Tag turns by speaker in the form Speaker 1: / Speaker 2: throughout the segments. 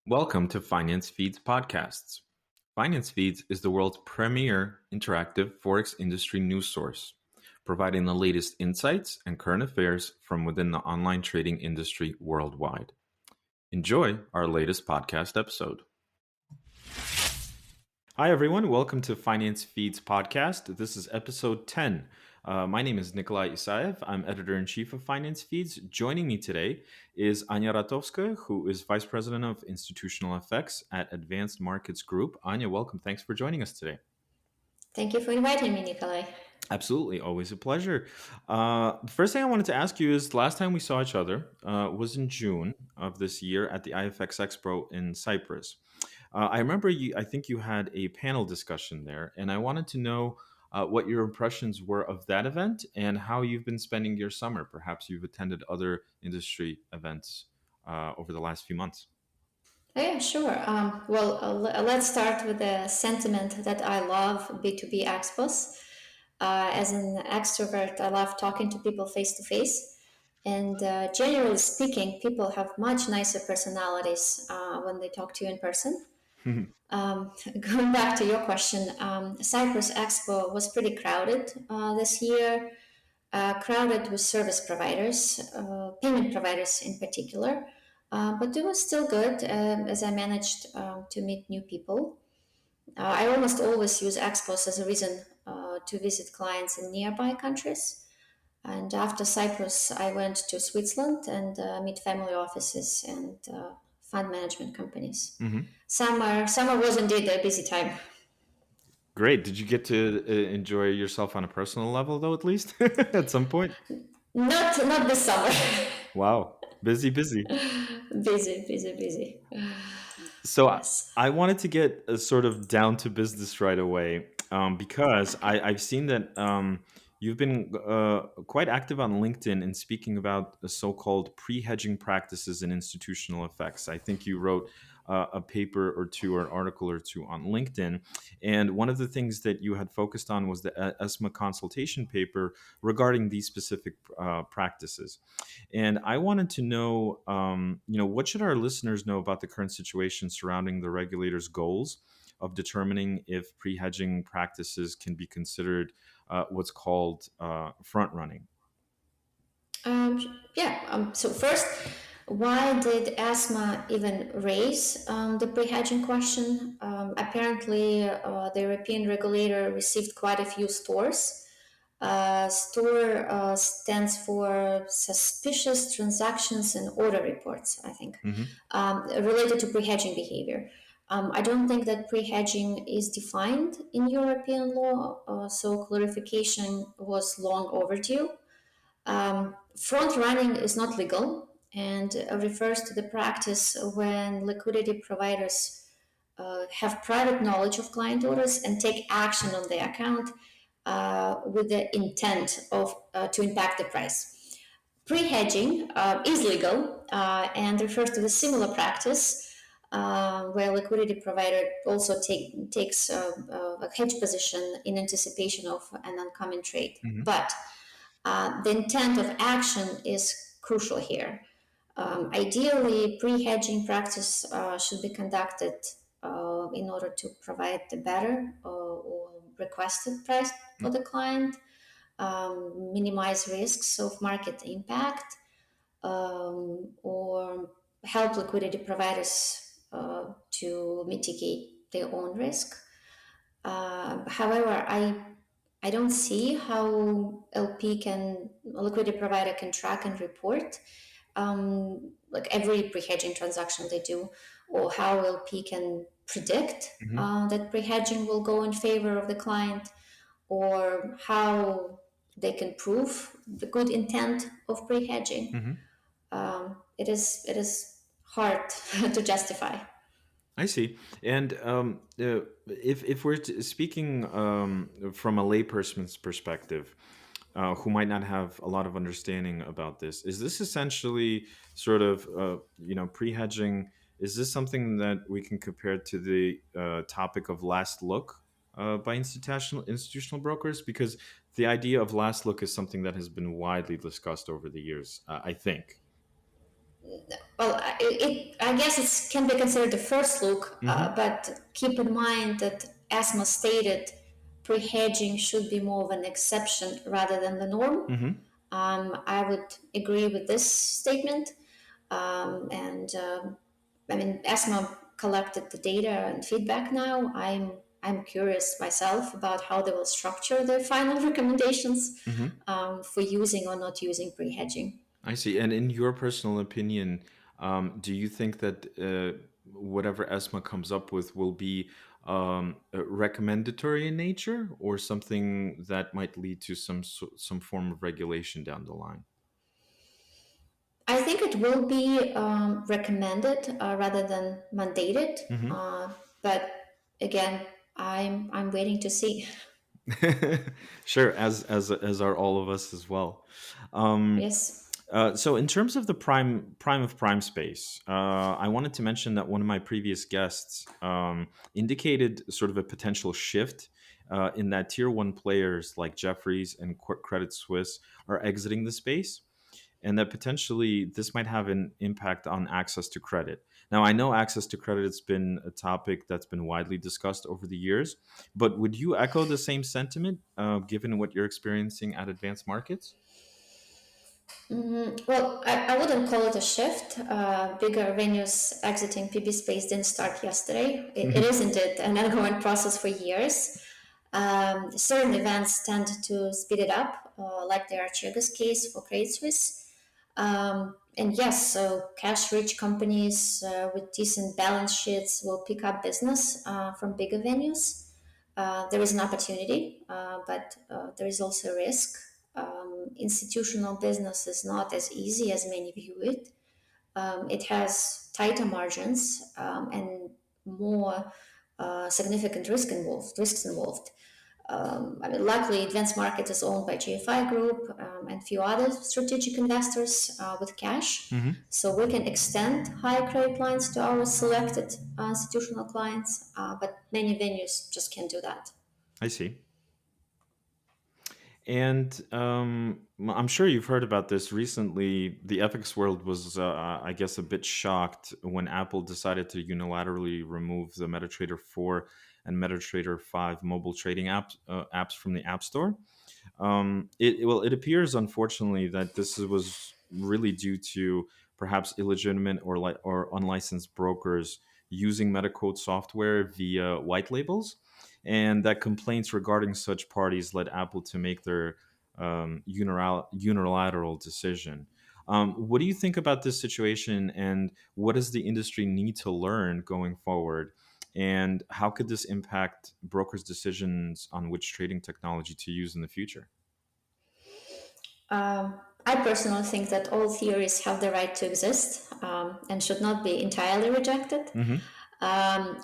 Speaker 1: Welcome to FinanceFeeds Podcasts. FinanceFeeds is the world's premier interactive Forex industry news source, providing the latest insights and current affairs from within the online trading industry worldwide. Enjoy our latest podcast episode. Hi, everyone. Welcome to FinanceFeeds Podcast. This is episode 10. My name is Nikolai Isayev. I'm editor-in-chief of FinanceFeeds. Joining me today is Anya Aratovskaya, who is vice president of institutional FX at Advanced Markets Group. Anya, welcome. Thanks for joining us today.
Speaker 2: Thank you for inviting me, Nikolai.
Speaker 1: Absolutely. Always a pleasure. The first thing I wanted to ask you is last time we saw each other was in June of this year at the IFX Expo in Cyprus. I remember I think you had a panel discussion there, and I wanted to know what your impressions were of that event and how you've been spending your summer. Perhaps you've attended other industry events over the last few months.
Speaker 2: Oh, yeah, sure. Let's start with the sentiment that I love B2B expos. As an extrovert, I love talking to people face to face. And generally speaking, people have much nicer personalities when they talk to you in person. Going back to your question, Cyprus Expo was pretty crowded this year, crowded with service providers, payment providers in particular. But it was still good as I managed to meet new people. I almost always use expos as a reason to visit clients in nearby countries. And after Cyprus, I went to Switzerland and meet family offices and fund management companies.
Speaker 1: Mhm.
Speaker 2: Summer was indeed a busy time.
Speaker 1: Great. Did you get to enjoy yourself on a personal level, though, at least at some point?
Speaker 2: Not this summer.
Speaker 1: Wow. Busy, busy.
Speaker 2: Busy.
Speaker 1: So
Speaker 2: Yes.
Speaker 1: I wanted to get sort of down to business right away because I've seen that you've been quite active on LinkedIn in speaking about the so-called pre-hedging practices in institutional effects. I think you wrote a paper or two or an article or two on LinkedIn. And one of the things that you had focused on was the ESMA consultation paper regarding these specific practices. And I wanted to know, what should our listeners know about the current situation surrounding the regulator's goals of determining if pre-hedging practices can be considered what's called front running?
Speaker 2: So first, why did ESMA even raise the pre-hedging question? Apparently, the European regulator received quite a few stores. Store stands for suspicious transactions and order reports, I think,
Speaker 1: Hmm.
Speaker 2: related to pre-hedging behavior. I don't think that pre-hedging is defined in European law, so clarification was long overdue. Front running is not legal and refers to the practice when liquidity providers have private knowledge of client orders and take action on the account with the intent of to impact the price. Pre-hedging is legal and refers to the similar practice where liquidity provider also takes a hedge position in anticipation of an oncoming trade.
Speaker 1: Hmm.
Speaker 2: But the intent of action is crucial here. Ideally, pre-hedging practice should be conducted in order to provide the better or requested price for the client, minimize risks of market impact, or help liquidity providers to mitigate their own risk. However, I don't see how a liquidity provider can track and report like every pre-hedging transaction they do, or how LP can predict
Speaker 1: Hmm.
Speaker 2: that pre-hedging will go in favor of the client, or how they can prove the good intent of pre-hedging.
Speaker 1: Hmm.
Speaker 2: It is hard to justify.
Speaker 1: I see. And if we're speaking from a layperson's perspective, who might not have a lot of understanding about this, is this essentially sort of pre-hedging? Is this something that we can compare to the topic of last look by institutional brokers? Because the idea of last look is something that has been widely discussed over the years. I think.
Speaker 2: Well, I guess it can be considered the first look,
Speaker 1: Mm-hmm.
Speaker 2: but keep in mind that ESMA stated pre-hedging should be more of an exception rather than the norm.
Speaker 1: Mm-hmm.
Speaker 2: I would agree with this statement. And I mean, ESMA collected the data and feedback now. I'm curious myself about how they will structure their final recommendations
Speaker 1: Mm-hmm.
Speaker 2: for using or not using pre-hedging.
Speaker 1: I see. And in your personal opinion, do you think that whatever ESMA comes up with will be recommendatory in nature, or something that might lead to some form of regulation down the line?
Speaker 2: I think it will be recommended rather than mandated,
Speaker 1: Mm-hmm.
Speaker 2: but again, I'm waiting to see.
Speaker 1: Sure, as are all of us as well. Um,
Speaker 2: Yes.
Speaker 1: so in terms of the prime of prime space, I wanted to mention that one of my previous guests indicated sort of a potential shift in that tier one players like Jefferies and Credit Suisse are exiting the space, and that potentially this might have an impact on access to credit. Now, I know access to credit has been a topic that's been widely discussed over the years, but would you echo the same sentiment given what you're experiencing at advanced markets?
Speaker 2: Well, I wouldn't call it a shift. Bigger venues exiting PB space didn't start yesterday. It isn't it an ongoing process for years. Certain events tend to speed it up, like the Archegos case for Credit Suisse. And yes, so cash-rich companies with decent balance sheets will pick up business from bigger venues. There is an opportunity, but there is also a risk. Institutional business is not as easy as many view it. It has tighter margins and more significant risks involved. I mean, luckily, Advanced Market is owned by GFI Group and few other strategic investors with cash.
Speaker 1: Hmm.
Speaker 2: So we can extend high credit lines to our selected institutional clients, but many venues just can't do that.
Speaker 1: I see. And I'm sure you've heard about this recently. The FX world was, I guess, a bit shocked when Apple decided to unilaterally remove the MetaTrader 4 and MetaTrader 5 mobile trading apps from the App Store. Well, it appears, unfortunately, that this was really due to perhaps illegitimate or unlicensed brokers using Metaquotes software via white labels, and that complaints regarding such parties led Apple to make their unilateral decision. What do you think about this situation, and what does the industry need to learn going forward? And how could this impact brokers' decisions on which trading technology to use in the future?
Speaker 2: I personally think that all theories have the right to exist and should not be entirely rejected.
Speaker 1: Hmm.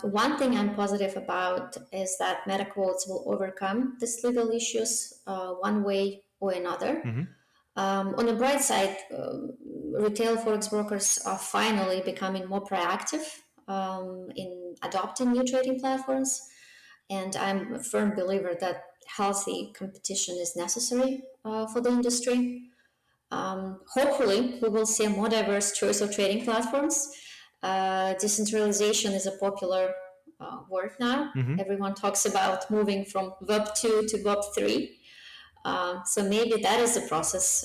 Speaker 2: One thing I'm positive about is that MetaQuotes will overcome these legal issues one way or another.
Speaker 1: Hmm.
Speaker 2: On the bright side, retail forex brokers are finally becoming more proactive in adopting new trading platforms. And I'm a firm believer that healthy competition is necessary for the industry. Hopefully, we will see a more diverse choice of trading platforms. Decentralization is a popular word now.
Speaker 1: Hmm.
Speaker 2: Everyone talks about moving from Web 2 to Web 3. So maybe that is the process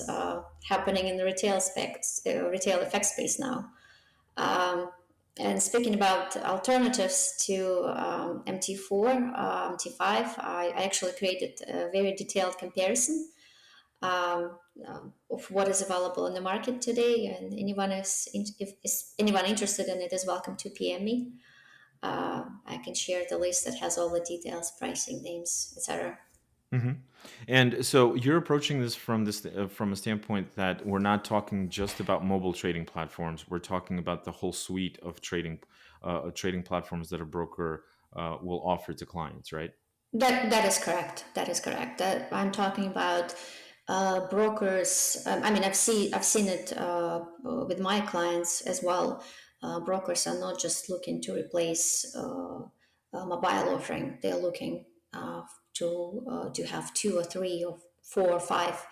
Speaker 2: happening in the retail effect space now. Um, and speaking about alternatives to MT4, MT5, I actually created a very detailed comparison of what is available in the market today. And if is anyone interested in it, is welcome to PM me. I can share the list that has all the details, pricing, names, etc.
Speaker 1: Hmm. And so you're approaching this from a standpoint that we're not talking just about mobile trading platforms. We're talking about the whole suite of trading platforms that a broker will offer to clients, right?
Speaker 2: That is correct. That is correct. I'm talking about brokers. I mean, I've seen it with my clients as well. Brokers are not just looking to replace a mobile offering. They're looking to have two or three or four or five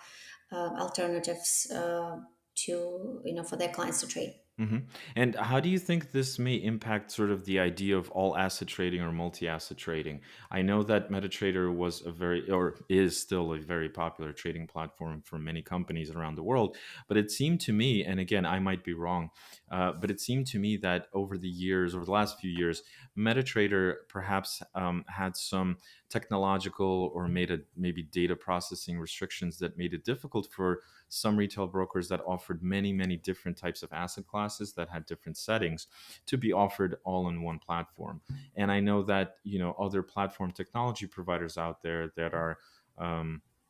Speaker 2: alternatives to for their clients to trade.
Speaker 1: hmm And how do you think this may impact sort of the idea of all asset trading or multi-asset trading? I know that MetaTrader was a very, or is still a very popular trading platform for many companies around the world. But it seemed to me, and again, I might be wrong, but it seemed to me that over the years, over the last few years, MetaTrader perhaps had some technological or maybe data processing restrictions that made it difficult for some retail brokers that offered many different types of asset classes that had different settings to be offered all in one platform. And I know that other platform technology providers out there that are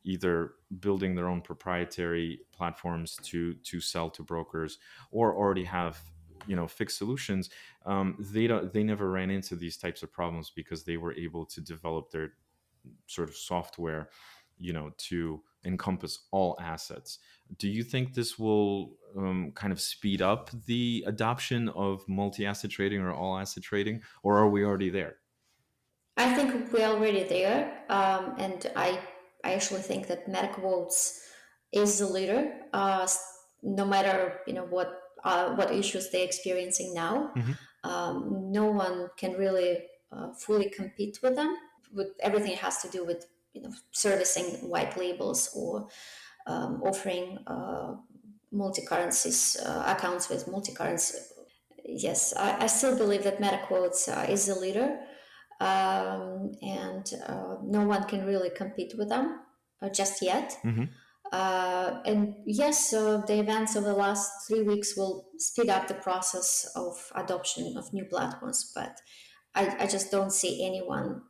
Speaker 1: either building their own proprietary platforms to sell to brokers or already have fixed solutions. They never ran into these types of problems because they were able to develop their sort of software to encompass all assets. Do you think this will kind of speed up the adoption of multi-asset trading or all asset trading, or are we already there?
Speaker 2: I think we're already there, and I actually think that Metaquotes is the leader. No matter what issues they're experiencing now,
Speaker 1: Hmm.
Speaker 2: no one can really fully compete with them. With everything it has to do with servicing white labels or offering multi currencies accounts with multi currency. Yes, I still believe that Metaquotes is the leader, and no one can really compete with them just yet.
Speaker 1: Hmm.
Speaker 2: And yes, so the events of the last 3 weeks will speed up the process of adoption of new platforms, but I just don't see anyone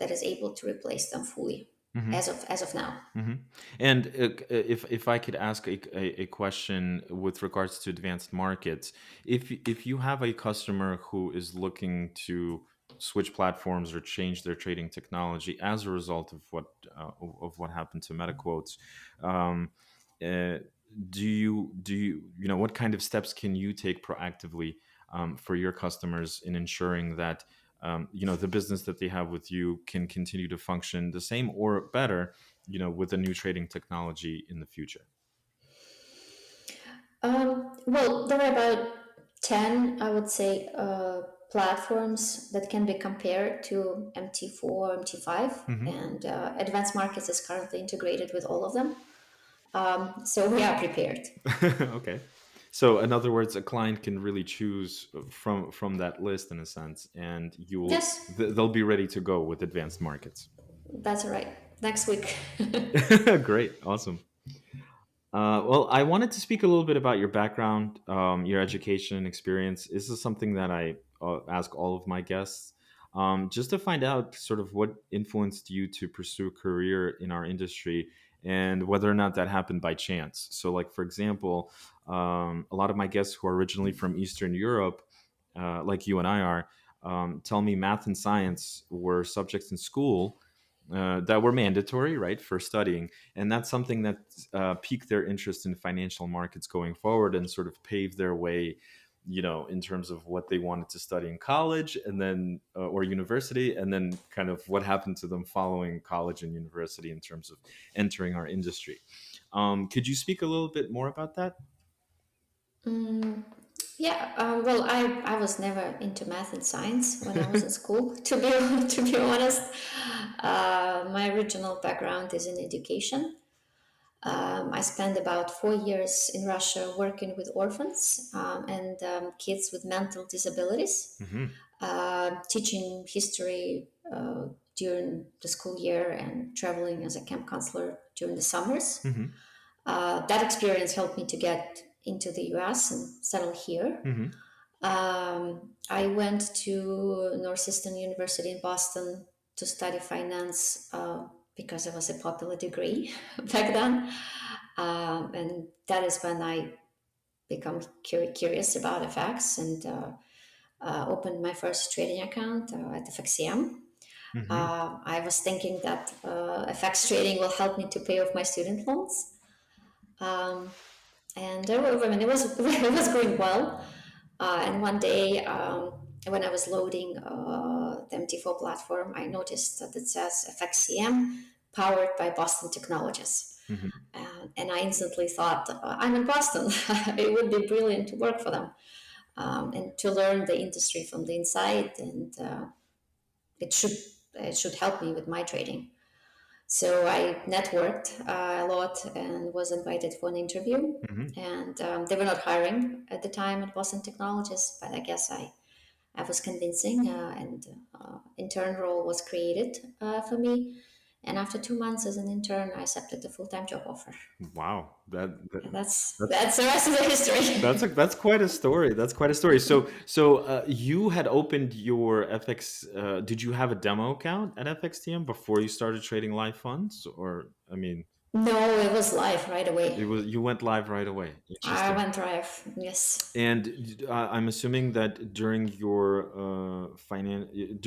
Speaker 2: that is able to replace them fully
Speaker 1: Hmm.
Speaker 2: as of now.
Speaker 1: hmm And if I could ask a question with regards to advanced markets, if you have a customer who is looking to switch platforms or change their trading technology as a result of what happened to MetaQuotes, um, uh, do you what kind of steps can you take proactively for your customers in ensuring that the business that they have with you can continue to function the same or better, with a new trading technology in the future?
Speaker 2: Well, there are about 10, I would say, platforms that can be compared to MT4, MT5,
Speaker 1: Hmm.
Speaker 2: and Advanced Markets is currently integrated with all of them. So we are prepared.
Speaker 1: Okay. So, in other words, a client can really choose from that list in a sense, and
Speaker 2: Yes,
Speaker 1: they'll be ready to go with advanced markets.
Speaker 2: that's right. Next week.
Speaker 1: Great, awesome. Well, I wanted to speak a little bit about your background, your education and experience. This is something that I ask all of my guests, just to find out sort of what influenced you to pursue a career in our industry and whether or not that happened by chance. So, like, for example, a lot of my guests who are originally from Eastern Europe, like you and I are, tell me math and science were subjects in school that were mandatory, right, for studying, and that's something that piqued their interest in financial markets going forward and sort of paved their way, in terms of what they wanted to study in college and then or university, and then kind of what happened to them following college and university in terms of entering our industry. Could you speak a little bit more about that?
Speaker 2: Mm, yeah, well, I was never into math and science when I was in school. To be to be honest, my original background is in education. I spent about 4 years in Russia working with orphans and kids with mental disabilities,
Speaker 1: Hmm.
Speaker 2: teaching history during the school year and traveling as a camp counselor during the summers.
Speaker 1: Hmm.
Speaker 2: That experience helped me to get into the US and settle here.
Speaker 1: Hmm.
Speaker 2: I went to Northeastern University in Boston to study finance because it was a popular degree back then. And that is when I become curious about FX and opened my first trading account at FXCM.
Speaker 1: Hmm.
Speaker 2: I was thinking that FX trading will help me to pay off my student loans. Um, and I mean, it was it was going well. And one day, when I was loading the MT4 platform, I noticed that it says FXCM powered by Boston Technologies.
Speaker 1: Hmm.
Speaker 2: And I instantly thought, I'm in Boston. It would be brilliant to work for them and to learn the industry from the inside, and it should it should help me with my trading. So I networked a lot and was invited for an interview.
Speaker 1: Hmm.
Speaker 2: And they were not hiring at the time at Boston Technologies, but I guess I was convincing, and intern role was created for me. And after 2 months as an intern, I accepted the full time job offer.
Speaker 1: Wow,
Speaker 2: And
Speaker 1: that's
Speaker 2: that's the rest of the history.
Speaker 1: that's quite a story. That's quite a story. So you had opened your FX. Did you have a demo account at FXTM before you started trading live funds, or I mean,
Speaker 2: No, it was live right
Speaker 1: it
Speaker 2: away.
Speaker 1: was you went live right away.
Speaker 2: I
Speaker 1: Interesting.
Speaker 2: went live. Yes.
Speaker 1: And I'm assuming that during your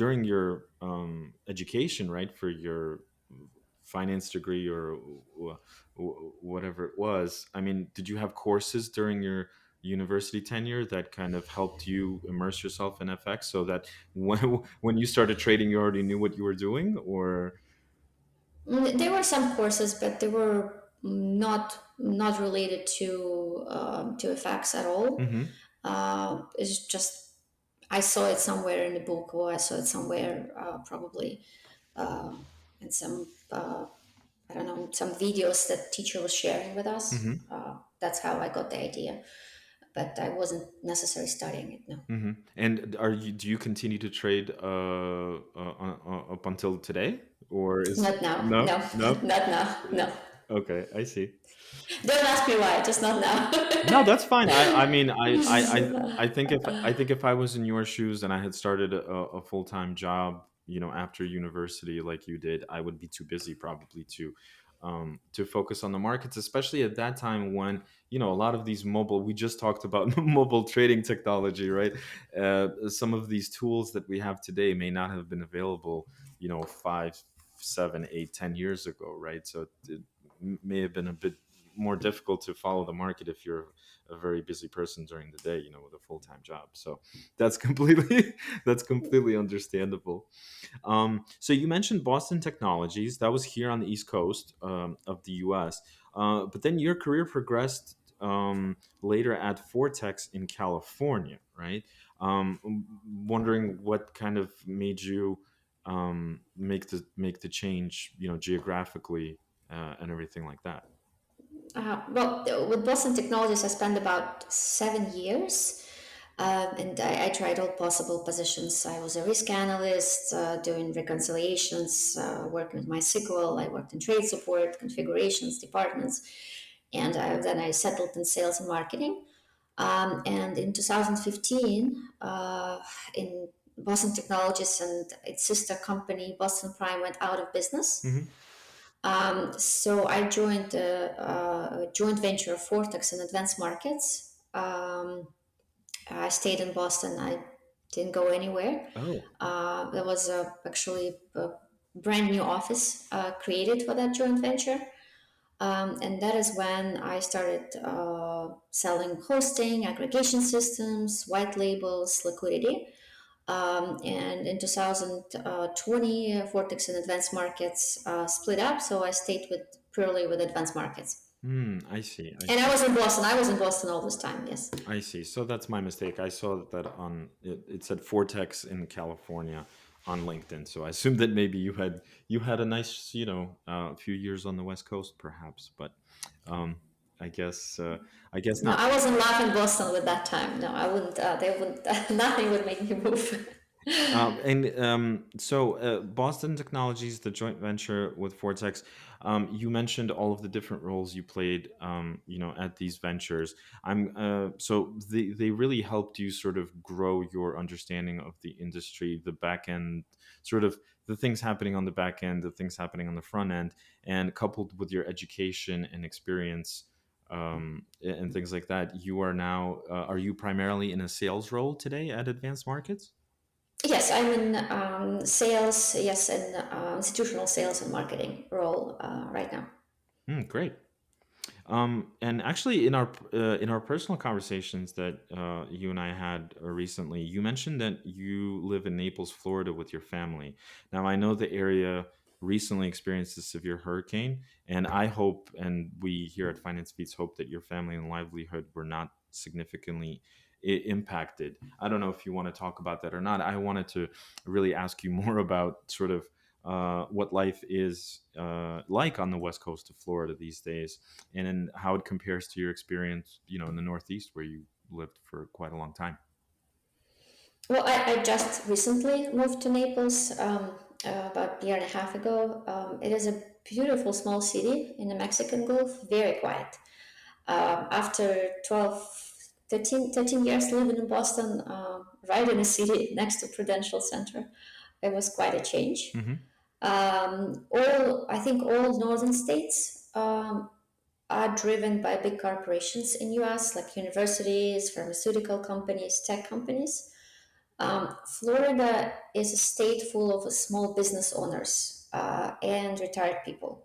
Speaker 1: during your education, right, for your finance degree or whatever it was. I mean, did you have courses during your university tenure that kind of helped you immerse yourself in FX so that when you started trading, you already knew what you were doing? Or
Speaker 2: There were some courses, but they were not related to effects at all.
Speaker 1: hmm.
Speaker 2: It's just I saw it somewhere in the book, or I saw it somewhere probably uh, in some I don't know, some videos that teacher was sharing with us.
Speaker 1: Hmm.
Speaker 2: That's how I got the idea, but I wasn't necessarily studying it. No,
Speaker 1: Hmm. And do you continue to trade up until today, or is
Speaker 2: not now.
Speaker 1: no,
Speaker 2: No,
Speaker 1: no?
Speaker 2: not now. No,
Speaker 1: Okay, I see.
Speaker 2: don't ask me why. Just not now.
Speaker 1: No, that's fine. I mean, I think if I was in your shoes and I had started a full time job, after university like you did, I would be too busy probably to focus on the markets, especially at that time when a lot of these mobile. We just talked about mobile trading technology, right? Some of these tools that we have today may not have been available, 5, 7, 8, 10 years ago, right? So it may have been a bit more difficult to follow the market if you're a very busy person during the day, with a full-time job. So that's completely that's completely understandable. So you mentioned Boston Technologies. That was here on the East Coast of the U.S. But then your career progressed later at Fortex in California, right? Wondering what kind of made you make the change, geographically and everything like that.
Speaker 2: Well, with Boston Technologies, I spent about 7 years. And I tried all possible positions. I was a risk analyst, doing reconciliations, working with MySQL. I worked in trade support, configurations, departments, and then I settled in sales and marketing. And in 2015, in Boston Technologies and its sister company, Boston Prime, went out of business.
Speaker 1: Hmm.
Speaker 2: So I joined a joint venture of Fortex and Advanced Markets. I stayed in Boston. I didn't go anywhere.
Speaker 1: Oh.
Speaker 2: There was actually a brand new office created for that joint venture. And that is when I started selling hosting, aggregation systems, white labels, liquidity. And in 2020, Vortex and Advanced Markets split up. So I stayed with purely with Advanced Markets.
Speaker 1: I see. I
Speaker 2: And I
Speaker 1: see.
Speaker 2: was in Boston. I was in Boston all this time. Yes.
Speaker 1: I see. So that's my mistake. I saw that on it said Vortex in California on LinkedIn. So I assumed that maybe you had a nice, few years on the West Coast, perhaps. But um, I guess I guess
Speaker 2: No,
Speaker 1: not.
Speaker 2: I wasn't laughing Boston with that time. No, I wouldn't. They wouldn't. Nothing would make me move.
Speaker 1: And so Boston Technologies, the joint venture with Vortex, you mentioned all of the different roles you played, at these ventures. So they really helped you sort of grow your understanding of the industry, the back end, sort of the things happening on the back end, the things happening on the front end, and coupled with your education and experience. And things like that. You are now, are you primarily in a sales role today at Advanced Markets?
Speaker 2: Yes, I'm in sales. Yes, in institutional sales and marketing role right now.
Speaker 1: Great. And actually, in our personal conversations that you and I had recently, you mentioned that you live in Naples, Florida, with your family. Now, I know the area. recently experienced a severe hurricane. And I hope, and we here at Finance Feeds hope, that your family and livelihood were not significantly impacted. I don't know if you want to talk about that or not. I wanted to really ask you more about sort of what life is like on the west coast of Florida these days, and then how it compares to your experience, in the Northeast where you lived for quite a long time.
Speaker 2: Well, I just recently moved to Naples about a year and a half ago. It is a beautiful small city in the Mexican Gulf, very quiet. After 13 years living in Boston, right in the city next to Prudential Center, it was quite a change.
Speaker 1: Hmm.
Speaker 2: I think all northern states are driven by big corporations in US, like universities, pharmaceutical companies, tech companies. Florida is a state full of small business owners and retired people.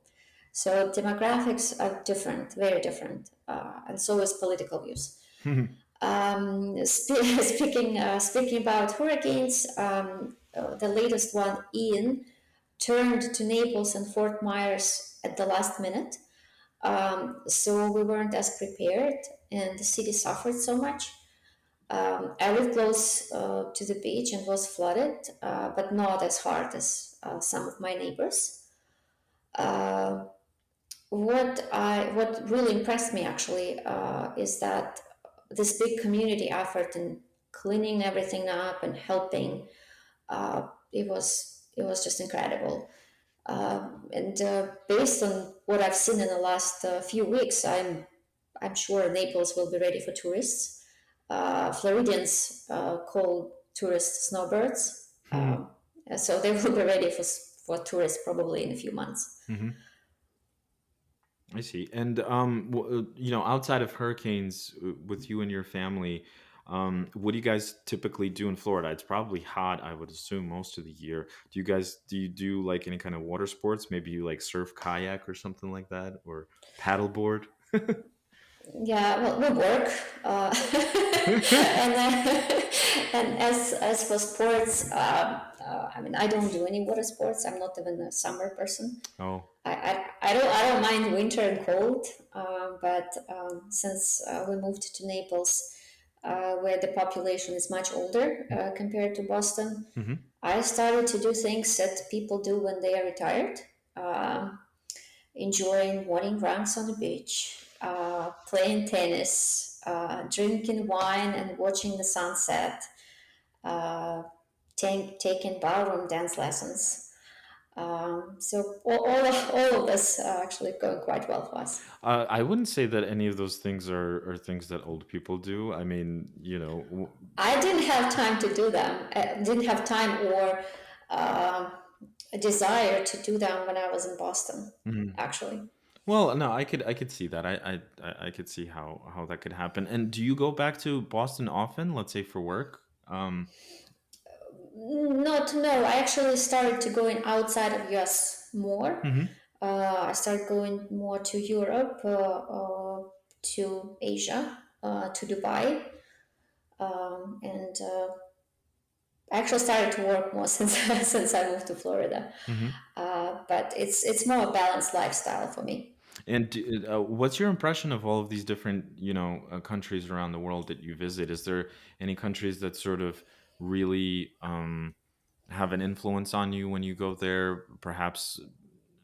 Speaker 2: So demographics are different, very different, and so is political views. Speaking about hurricanes, the latest one, Ian, turned to Naples and Fort Myers at the last minute. So we weren't as prepared, and the city suffered so much. I live close to the beach and was flooded, but not as hard as some of my neighbors. Uh, what really impressed me actually is that this big community effort in cleaning everything up and helping, it was just incredible. And based on what I've seen in the last few weeks, I'm sure Naples will be ready for tourists. Floridians call tourists snowbirds, so they will be ready for tourists probably in a few months.
Speaker 1: Hmm. I see. And outside of hurricanes, with you and your family, what do you guys typically do in Florida? It's probably hot, I would assume, most of the year. Do you do like any kind of water sports? Maybe you like surf kayak or something like that, or paddleboard?
Speaker 2: Yeah, well, we work, and and as for sports, I mean, I don't do any water sports. I'm not even a summer person.
Speaker 1: Oh.
Speaker 2: I don't mind winter and cold, but since we moved to Naples, where the population is much older compared to Boston,
Speaker 1: Hmm.
Speaker 2: I started to do things that people do when they are retired. Um, Enjoying morning runs on the beach, playing tennis, drinking wine and watching the sunset, uh, taking ballroom dance lessons. So all of this actually going quite well for us.
Speaker 1: I wouldn't say that any of those things are things that old people do. I mean,
Speaker 2: I didn't have time to do them. I didn't have time or uh, a desire to do them when I was in Boston,
Speaker 1: mhm.
Speaker 2: actually.
Speaker 1: Well, no, I could see that. I could see how that could happen. And do you go back to Boston often? Let's say for work.
Speaker 2: Not no. I actually started to going outside of US more.
Speaker 1: Hmm.
Speaker 2: I started going more to Europe, to Asia, to Dubai, and I actually started to work more since since I moved to Florida.
Speaker 1: Hmm.
Speaker 2: But it's more a balanced lifestyle for me.
Speaker 1: And what's your impression of all of these different, countries around the world that you visit? Is there any countries that sort of really have an influence on you when you go there? Perhaps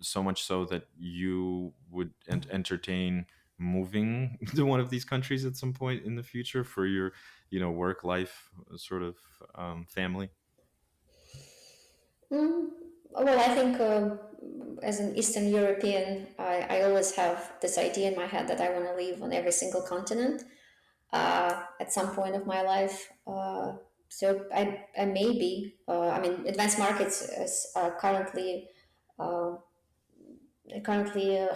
Speaker 1: so much so that you would entertain moving to one of these countries at some point in the future for your, work life sort of family.
Speaker 2: Mm, well, I think as an Eastern European, I always have this idea in my head that I want to live on every single continent at some point of my life. So I maybe, I mean, advanced markets is currently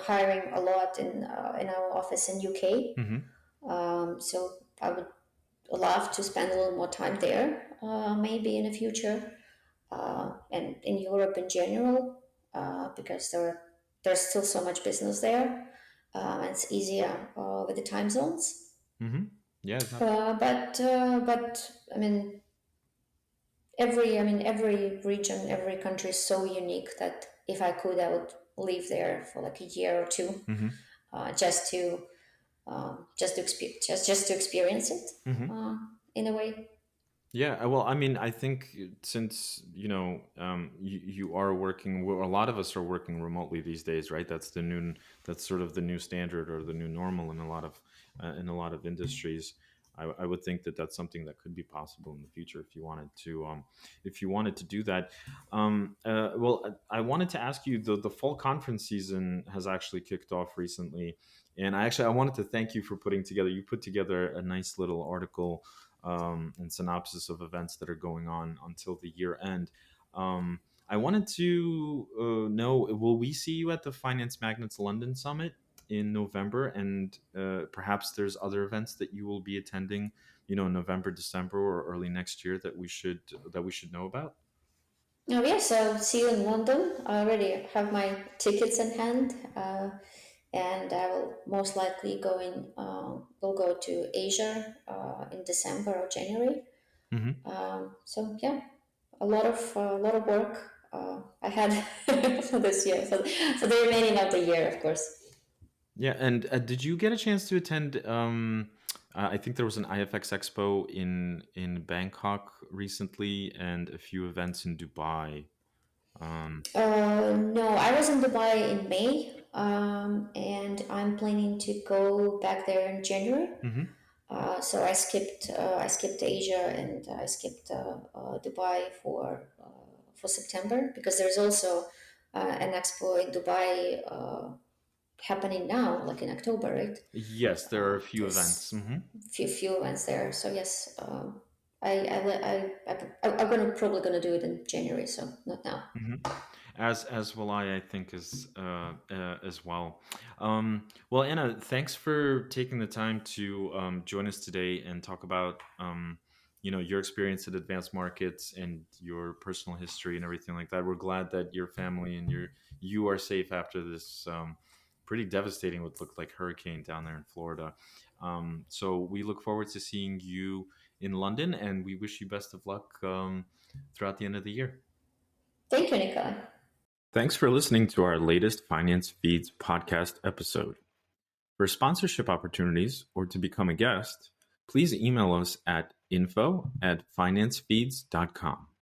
Speaker 2: hiring a lot in our office in UK.
Speaker 1: Hmm.
Speaker 2: So I would love to spend a little more time there, maybe in the future, and in Europe in general, because there's still so much business there, and it's easier with the time zones.
Speaker 1: Hmm. Yeah.
Speaker 2: But I mean every region, every country is so unique that if I could, I would live there for like a year or two,
Speaker 1: Hmm.
Speaker 2: just to just to experience it
Speaker 1: Hmm.
Speaker 2: in a way.
Speaker 1: Yeah, well, I mean, I think since you are working, well, a lot of us are working remotely these days, right? That's sort of the new standard or the new normal in a lot of industries. I would think that that's something that could be possible in the future if you wanted to do that. Well, I wanted to ask you, the fall conference season has actually kicked off recently, and I wanted to thank you for you put together a nice little article and synopsis of events that are going on until the year end. I wanted to know, will we see you at the Finance Magnates London Summit in November? And perhaps there's other events that you will be attending, November, December, or early next year that we should know about.
Speaker 2: Oh yes, so see you in London. I already have my tickets in hand, and I will most likely will go to Asia in December or January.
Speaker 1: Hmm.
Speaker 2: So yeah, a lot of work I had for this year, for the remaining of the year, of course.
Speaker 1: Yeah, and did you get a chance to attend? I think there was an IFX Expo in Bangkok recently, and a few events in Dubai. Um,
Speaker 2: No, I was in Dubai in May, and I'm planning to go back there in January.
Speaker 1: mhm.
Speaker 2: So I skipped Asia and I skipped Dubai for September because there's also an expo in Dubai happening now, like in October, right?
Speaker 1: Yes, there are a few events.
Speaker 2: There's
Speaker 1: Hmm.
Speaker 2: few events there. So yes, I'm gonna probably gonna do it in January. So not now.
Speaker 1: Hmm. As will I think as well. Well, Anna, thanks for taking the time to join us today and talk about your experience at advanced markets and your personal history and everything like that. We're glad that your family and you are safe after this pretty devastating, what looked like hurricane down there in Florida. So we look forward to seeing you in London, and we wish you best of luck throughout the end of the year.
Speaker 2: Thank you, Nikolai.
Speaker 1: Thanks for listening to our latest Finance Feeds podcast episode. For sponsorship opportunities or to become a guest, please email us at info@financefeeds.com.